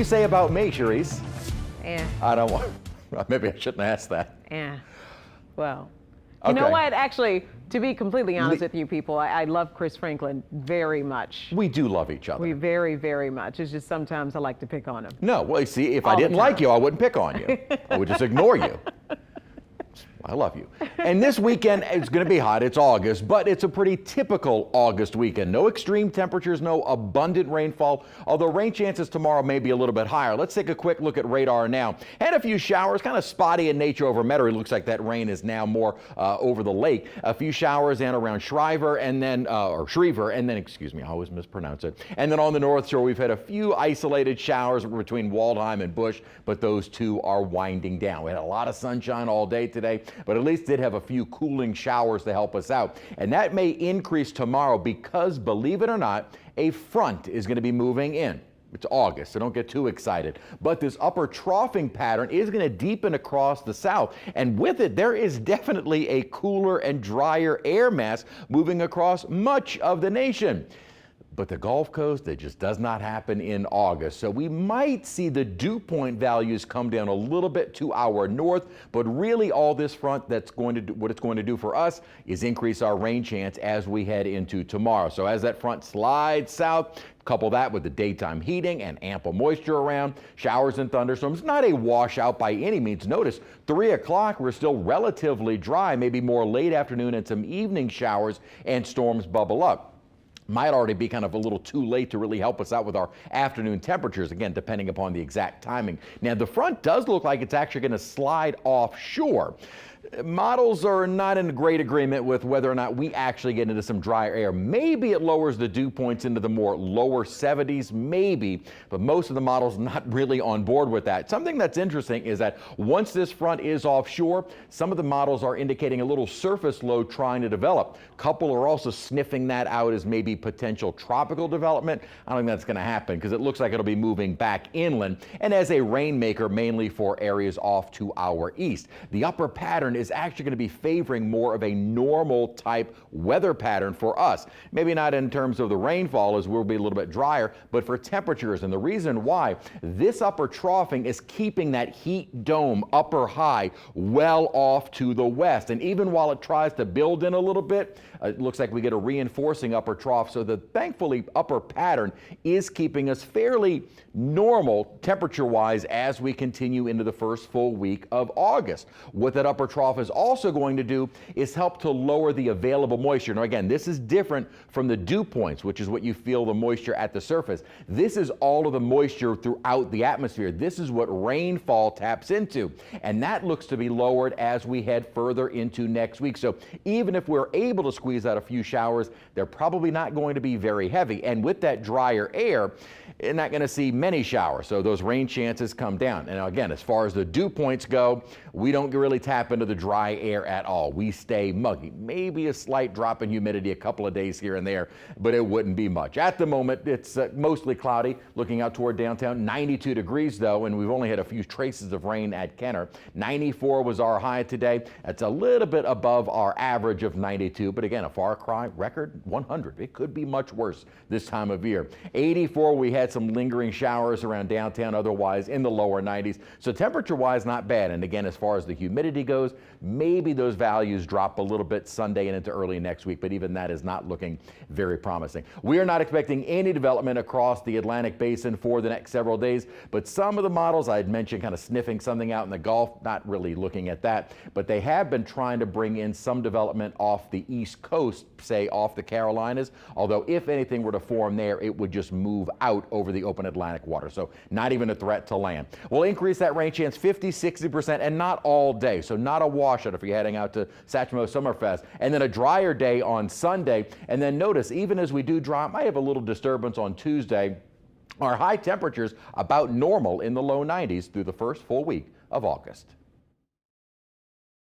You say about me, Cherise? Yeah. I don't want. Maybe I shouldn't ask that. Yeah. Well, you know Okay. what? Actually, to be completely honest with you people, I love Chris Franklin very much. We do love each other. We very, very much. It's just sometimes I like to pick on him. No, well, you see, if I All the didn't like time. you, I wouldn't pick on you. I would just ignore you. I love you. And this weekend, it's going to be hot. It's August, but it's a pretty typical August weekend. No extreme temperatures, no abundant rainfall, although rain chances tomorrow may be a little bit higher. Let's take a quick look at radar now. And a few showers, kind of spotty in nature over Metairie. Looks like that rain is now more over the lake. A few showers and around Shriver and then, excuse me, I always mispronounce it. And then on the North Shore, we've had a few isolated showers between Waldheim and Bush, but those two are winding down. We had a lot of sunshine all day today, but at least did have a few cooling showers to help us out. And that may increase tomorrow because, believe it or not, a front is going to be moving in. It's August, so don't get too excited. But this upper troughing pattern is going to deepen across the south. And with it, there is definitely a cooler and drier air mass moving across much of the nation. But the Gulf Coast, it just does not happen in August. So we might see the dew point values come down a little bit to our north, but really all this front that's going to do, what it's going to do for us is increase our rain chance as we head into tomorrow. So as that front slides south, couple that with the daytime heating and ample moisture around, showers and thunderstorms, not a washout by any means. Notice 3 o'clock, we're still relatively dry, maybe more late afternoon and some evening showers and storms bubble up. Might already be kind of a little too late to really help us out with our afternoon temperatures, again, depending upon the exact timing. Now, the front does look like it's actually going to slide offshore. Models are not in great agreement with whether or not we actually get into some drier air. Maybe it lowers the dew points into the more lower 70s, maybe, but most of the models not really on board with that. Something that's interesting is that once this front is offshore, some of the models are indicating a little surface low trying to develop. A couple are also sniffing that out as maybe potential tropical development. I don't think that's going to happen because it looks like it'll be moving back inland and as a rainmaker mainly for areas off to our east. The upper pattern is actually going to be favoring more of a normal type weather pattern for us. Maybe not in terms of the rainfall, as we'll be a little bit drier, but for temperatures. And the reason why, this upper troughing is keeping that heat dome upper high well off to the west. And even while it tries to build in a little bit, it looks like we get a reinforcing upper trough. So the thankfully upper pattern is keeping us fairly normal temperature-wise as we continue into the first full week of August. What that upper trough is also going to do is help to lower the available moisture. Now again, this is different from the dew points, which is what you feel the moisture at the surface. This is all of the moisture throughout the atmosphere. This is what rainfall taps into. And that looks to be lowered as we head further into next week. So even if we're able to squeeze out a few showers, they're probably not going to be very heavy. And with that drier air, you're not going to see many showers. So those rain chances come down. And again, as far as the dew points go, we don't really tap into the dry air at all. We stay muggy. Maybe a slight drop in humidity a couple of days here and there, but it wouldn't be much. At the moment, it's mostly cloudy. Looking out toward downtown, 92 degrees though, and we've only had a few traces of rain at Kenner. 94 was our high today. That's a little bit above our average of 92, but again, a far cry record 100. It could be much worse this time of year. 84, we had some lingering showers around downtown, otherwise in the lower 90s. So temperature-wise, not bad. And again, as far as the humidity goes, maybe those values drop a little bit Sunday and into early next week, but even that is not looking very promising. We are not expecting any development across the Atlantic Basin for the next several days, but some of the models I had mentioned kind of sniffing something out in the Gulf, not really looking at that, but they have been trying to bring in some development off the East Coast, say off the Carolinas, although if anything were to form there, it would just move out over the open Atlantic water. So not even a threat to land. We'll increase that rain chance 50, 60% and not all day. So not a washout if you're heading out to Satchmo Summerfest. And then a drier day on Sunday. And then notice, even as we do drop, I have a little disturbance on Tuesday. Our high temperatures about normal in the low 90s through the first full week of August.